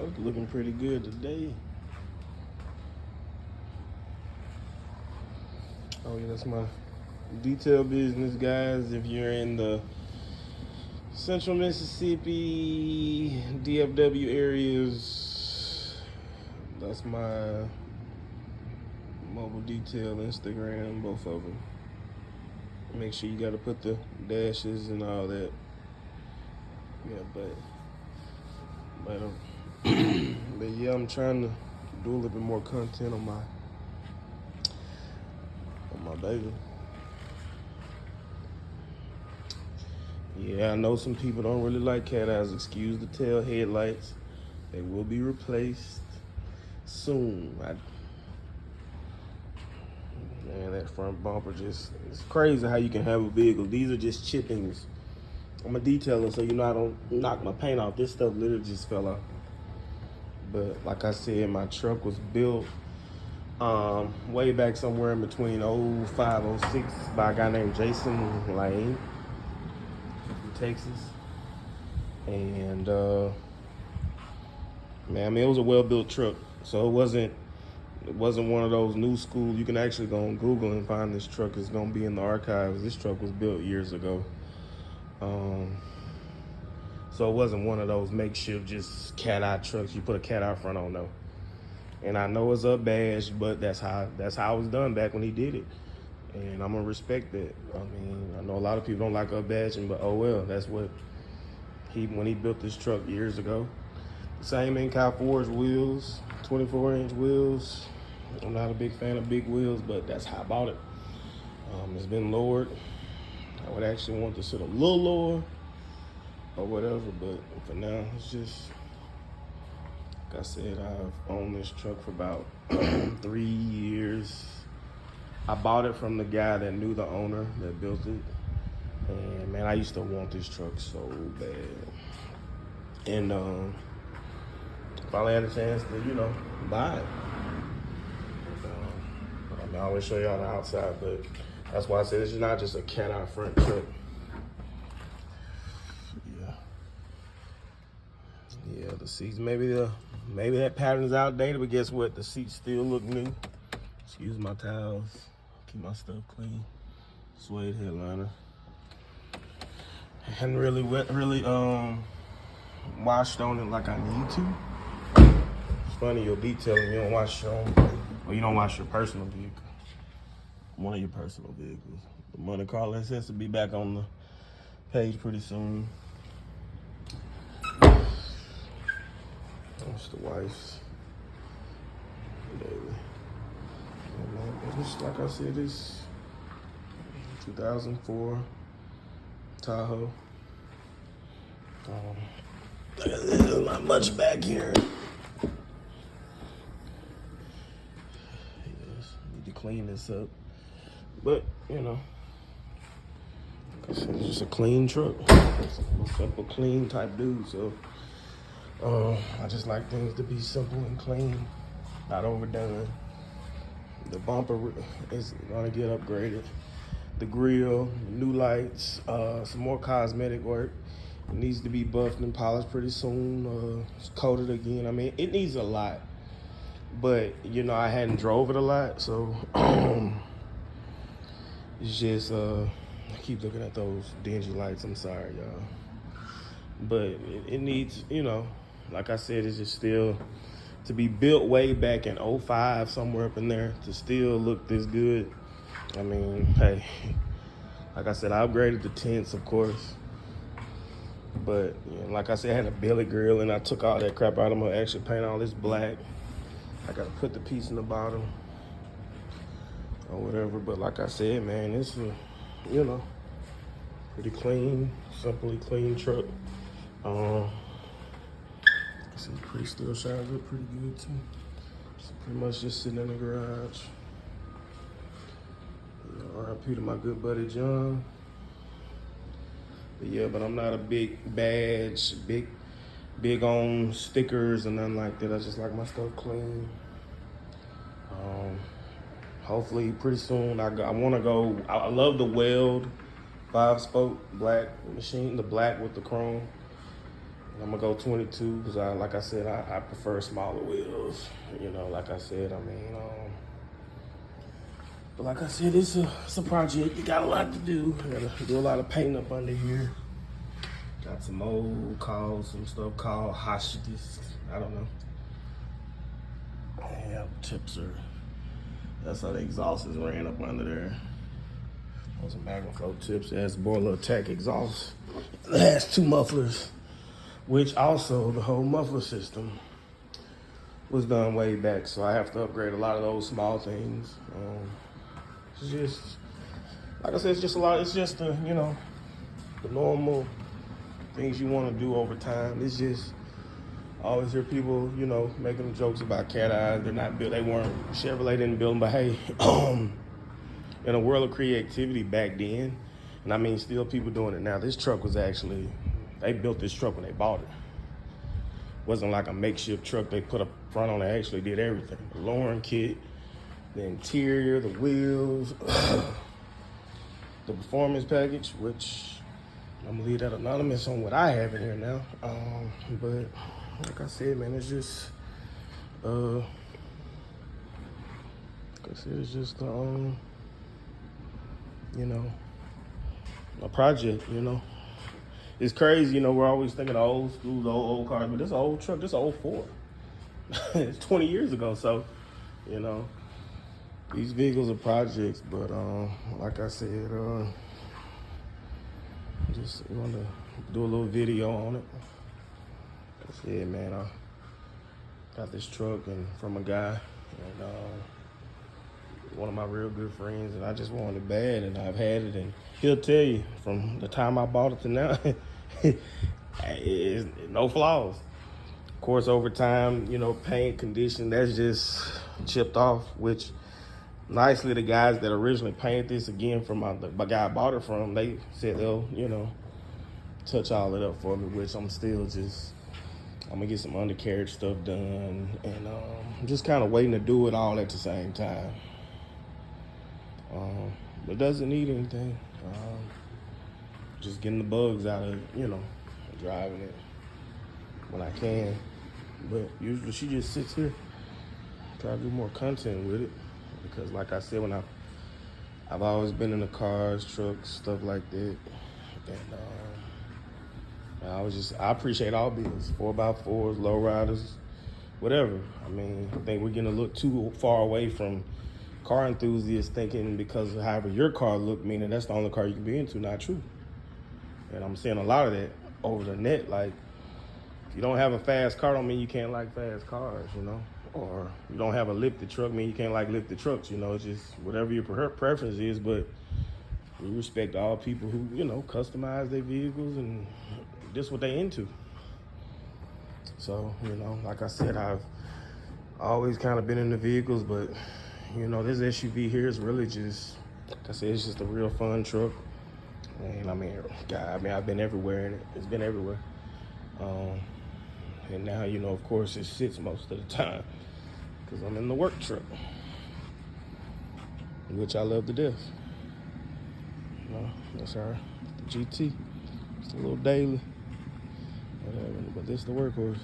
Truck looking pretty good today. Oh yeah, that's my detail business, guys. If you're in the Central Mississippi, DFW areas, that's my mobile detail Instagram, both of them. Make sure you gotta put the dashes and all that. Yeah, but but yeah, I'm trying to do a little bit more content on my baby. Yeah, I know some people don't really like cat eyes. Excuse the tail headlights. They will be replaced soon. Man, that front bumper it's crazy how you can have a vehicle. These are just chippings. I'm a detailer, so you know I don't knock my paint off. This stuff literally just fell off. But like I said, my truck was built way back somewhere in between 05, 06 by a guy named Jason Lane from Texas. And man, I mean, it was a well-built truck. So it wasn't one of those new school. You can actually go on Google and find this truck. It's gonna be in the archives. This truck was built years ago. So it wasn't one of those makeshift just cat eye trucks. You put a cat eye front on, no. And I know it's up badged, but that's how it was done back when he did it. And I'm gonna respect that. I mean, I know a lot of people don't like up badging, but oh well, that's what when he built this truck years ago. Same in Cal Forge wheels, 24-inch wheels. I'm not a big fan of big wheels, but that's how I bought it. It's been lowered. I would actually want to sit a little lower or whatever, but for now, it's just, like I said, I've owned this truck for about 3 years. I bought it from the guy that knew the owner that built it. And man, I used to want this truck so bad. And finally had a chance to, buy it. I mean, I always show y'all the outside, but that's why I said this is not just a cat eye front truck. Yeah, the seats, maybe that pattern's outdated, but guess what? The seats still look new. Excuse my towels. Keep my stuff clean. Suede headliner. I hadn't really washed on it like I need to. It's funny, you'll detail and you don't wash your own, or you don't wash your personal vehicle. One of your personal vehicles. The Monte Carlo SS will be back on the page pretty soon. That's the wife's baby. It's like I said, this 2004 Tahoe. There's not much back here. Yes, need to clean this up. But, like I said, it's just a clean truck. It's a simple, clean type dude, so I just like things to be simple and clean, not overdone. The bumper is gonna get upgraded. The grill, new lights, some more cosmetic work. It needs to be buffed and polished pretty soon. It's coated again. I mean, it needs a lot, but I hadn't drove it a lot, so it's just I keep looking at those dingy lights. I'm sorry, y'all, but it needs, like I said, it's just still to be built way back in 05, somewhere up in there, to still look this good. I mean, hey, like I said, I upgraded the tints, of course. But like I said, I had a billet grill and I took all that crap out. I'm gonna actually paint all this black. I gotta put the piece in the bottom or whatever. But like I said, man, it's a, pretty clean, simply clean truck. See, pretty still shines up pretty good too. It's pretty much just sitting in the garage. RIP to my good buddy John. But yeah, but I'm not a big badge, big on stickers and nothing like that. I just like my stuff clean. Hopefully pretty soon I want to go. I love the weld 5-spoke black machine, the black with the chrome. I'm gonna go 22 because like I said, I prefer smaller wheels. You know, like I said, I mean, but like I said, it's a project. You got a lot to do. I gotta do a lot of painting up under here. Got some old calls, some stuff called Hash discs. I don't know. Yeah, tips are. That's how the exhaust is ran up under there. Those are Magnaflow tips. It has boiler attack exhaust. It has 2 mufflers, which also the whole muffler system was done way back. So I have to upgrade a lot of those small things. It's just, like I said, it's just a lot. It's just the, you know, the normal things you want to do over time. It's just, I always hear people, you know, making jokes about cat eyes. They're not built. They weren't. Chevrolet didn't build them, but hey, in a world of creativity back then, and I mean, still people doing it now. This truck was actually, they built this truck when they bought it. Wasn't like a makeshift truck they put a front on. They actually did everything. The lowering kit, the interior, the wheels, the performance package, which I'm gonna leave that anonymous on what I have in here now. But like I said, man, it's just, like I said, it's just, you know, a project, you know. It's crazy, you know, we're always thinking of old schools, old cars, but this is an old truck, this is an old Ford. It's 20 years ago, so, you know, these vehicles are projects, but like I said, just want to do a little video on it. Like I said, man, I got this truck and from a guy, and one of my real good friends, and I just wanted it bad, and I've had it, and he'll tell you from the time I bought it to now, it's no flaws. Of course, over time, you know, paint, condition, that's just chipped off, which nicely the guys that originally painted this, again, from the guy I bought it from, they said they'll, you know, touch all it up for me, which I'm still just, I'm gonna get some undercarriage stuff done, and I'm just kind of waiting to do it all at the same time. But it doesn't need anything. Just getting the bugs out of, you know, driving it when I can. But usually she just sits here, try to do more content with it. Because like I said, I've always been in the cars, trucks, stuff like that. And I appreciate all builds, 4x4s, lowriders, whatever. I mean, I think we're getting a little too far away from car enthusiasts thinking because of however your car look, meaning that's the only car you can be into. Not true. And I'm seeing a lot of that over the net. Like, if you don't have a fast car, don't mean you can't like fast cars, you know? Or you don't have a lifted truck, mean you can't like lifted trucks, you know? It's just whatever your preference is, but we respect all people who, you know, customize their vehicles and just what they into. So, you know, like I said, I've always kind of been in the vehicles, but you know, this SUV here is really just, like I said, it's just a real fun truck. And I mean, God, I've been everywhere in it. It's been everywhere. And now, you know, of course, it sits most of the time because I'm in the work truck, which I love to death. You know, that's our GT. It's a little daily, whatever. But this is the workhorse.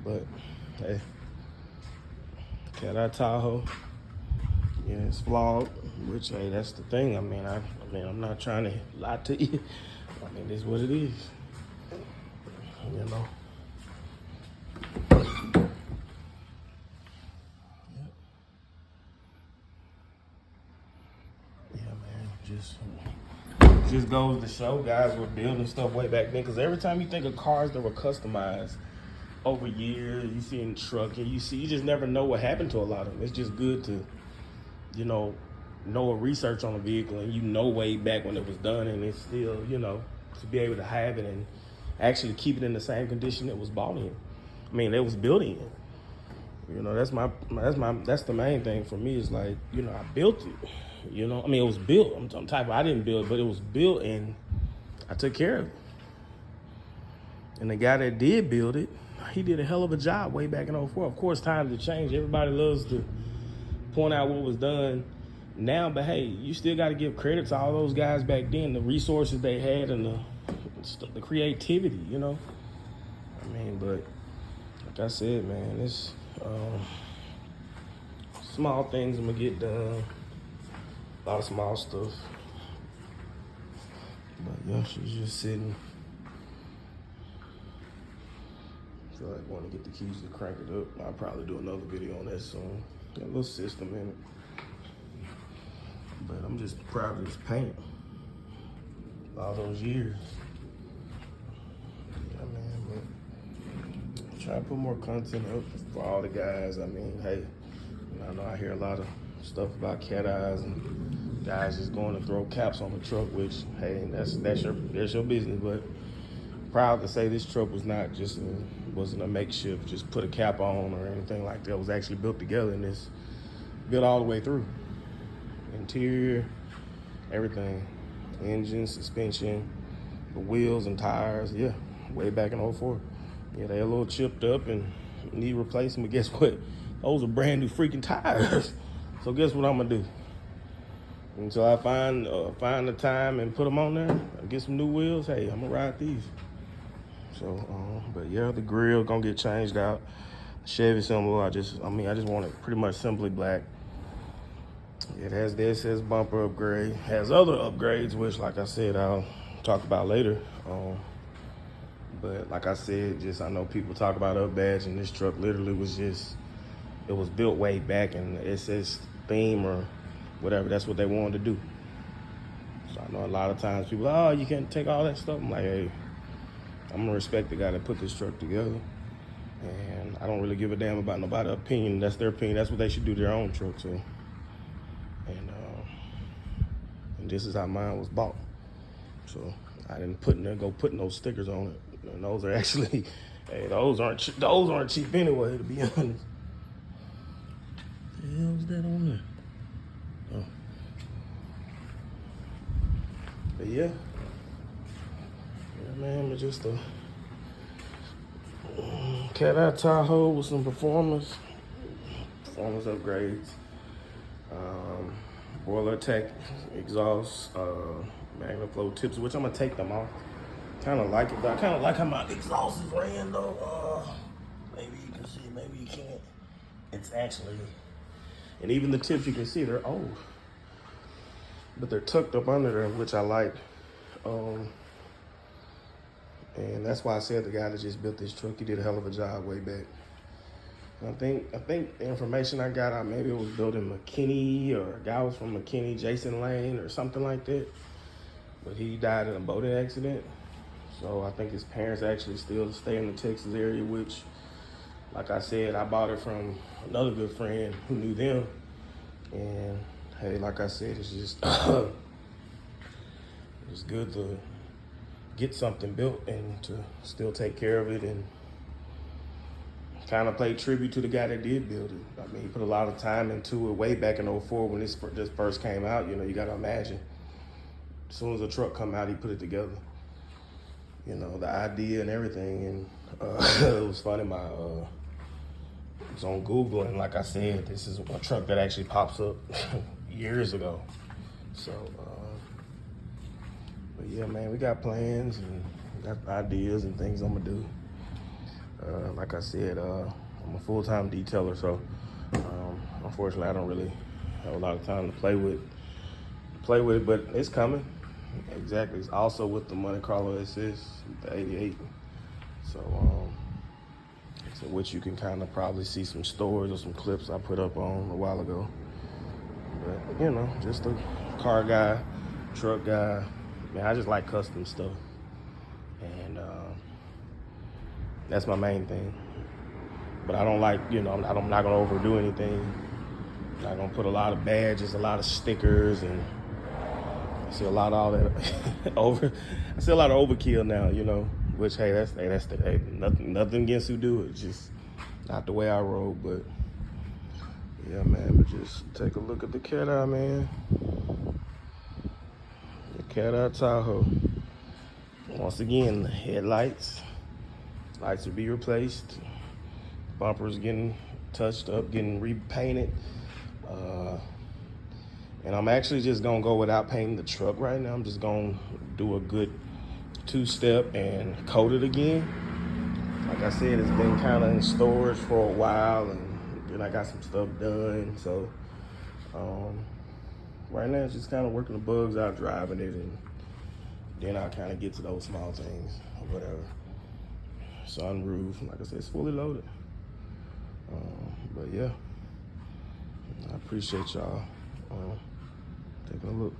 But hey. Cat Eye Tahoe, yeah, it's flawed, which, hey, that's the thing. I mean, I'm not trying to lie to you. I mean, this is what it is, you know. Yeah, man, just goes to show guys were building stuff way back then. Because every time you think of cars that were customized over years, you see in truck, and you just never know what happened to a lot of them. It's just good to, you know a research on a vehicle, and you know way back when it was done, and it's still, you know, to be able to have it and actually keep it in the same condition it was bought in. I mean, it was built in. You know, that's the main thing for me, is like, you know, I built it. You know, I mean, it was built. I didn't build it, but it was built, and I took care of it. And the guy that did build it, he did a hell of a job way back in '04. Of course, times have changed. Everybody loves to point out what was done now, but hey, you still got to give credit to all those guys back then, the resources they had and the creativity, you know. I mean, but like I said, man, it's small things I'm gonna get done. A lot of small stuff. But yeah, she's just sitting. I feel like I want to get the keys to crank it up. I'll probably do another video on that soon. Got a little system in it. But I'm just proud of this paint. All those years. Yeah, man, but I'm trying to put more content up for all the guys. I mean, hey, I know I hear a lot of stuff about cat eyes and guys just going to throw caps on the truck, which, hey, that's your business. But proud to say this truck was not just wasn't a makeshift, just put a cap on or anything like that. It was actually built together, and it's built all the way through. Interior, everything, engine, suspension, the wheels and tires. Yeah, way back in '04. Yeah, they a little chipped up and need replacement. But guess what? Those are brand new freaking tires. So guess what I'm gonna do? Until I find the time and put them on there, get some new wheels. Hey, I'm gonna ride these. So, but yeah, the grill gonna get changed out. Chevy symbol, I just want it pretty much simply black. It has the SS bumper upgrade. Has other upgrades, which, like I said, I'll talk about later. But like I said, I know people talk about up badge, and this truck literally was it was built way back in the SS theme or whatever. That's what they wanted to do. So I know a lot of times people, oh, you can't take all that stuff. I'm like, hey, I'm gonna respect the guy that put this truck together. And I don't really give a damn about nobody's opinion. That's their opinion. That's what they should do to their own truck, so. And this is how mine was bought. So I didn't go putting those stickers on it. And those are actually, hey, those aren't cheap anyway, to be honest. What the hell is that on there? Oh. But yeah, man, it's just a cat-eye Tahoe with some performance upgrades. Boiler tech exhaust, MagnaFlow tips, which I'm gonna take them off. Kind of like it, but I kind of like how my exhaust is ran though. Maybe you can see, maybe you can't. It's actually, and even the tips you can see, they're old, but they're tucked up under there, which I like. And that's why I said the guy that just built this truck, he did a hell of a job way back. I think the information I got, maybe it was built in McKinney, or a guy was from McKinney, Jason Lane or something like that. But he died in a boating accident. So I think his parents actually still stay in the Texas area, which, like I said, I bought it from another good friend who knew them. And hey, like I said, it's just, it's good to get something built and to still take care of it and kind of pay tribute to the guy that did build it. I mean, he put a lot of time into it way back in '04 when this just first came out. You know, you got to imagine. As soon as the truck come out, he put it together. You know, the idea and everything. And it was funny, it was on Google, and like I said, this is a truck that actually pops up years ago. So, but yeah, man, we got plans and we got ideas and things I'm gonna do. Like I said, I'm a full-time detailer, so unfortunately I don't really have a lot of time to play with it, but it's coming. Exactly. It's also with the Monte Carlo SS, the 88. So, which you can kind of probably see some stories or some clips I put up on a while ago. But, you know, just a car guy, truck guy. Man, I just like custom stuff. And that's my main thing. But I don't like, I'm not going to overdo anything. I'm not going to put a lot of badges, a lot of stickers, and I see a lot of all that I see a lot of overkill now, which, hey, nothing against who do it. It's just not the way I roll. But yeah, man, but just take a look at the cat eye, man. The cat eye Tahoe. Once again, the headlights. Lights will be replaced. Bumpers getting touched up, getting repainted. And I'm actually just gonna go without painting the truck right now. I'm just gonna do a good two-step and coat it again. Like like I said, it's been kind of in storage for a while, and then I got some stuff done. So right now it's just kind of working the bugs out, driving it, and then I'll kind of get to those small things or whatever. Sunroof, like I said, it's fully loaded. But yeah, I appreciate y'all taking a look.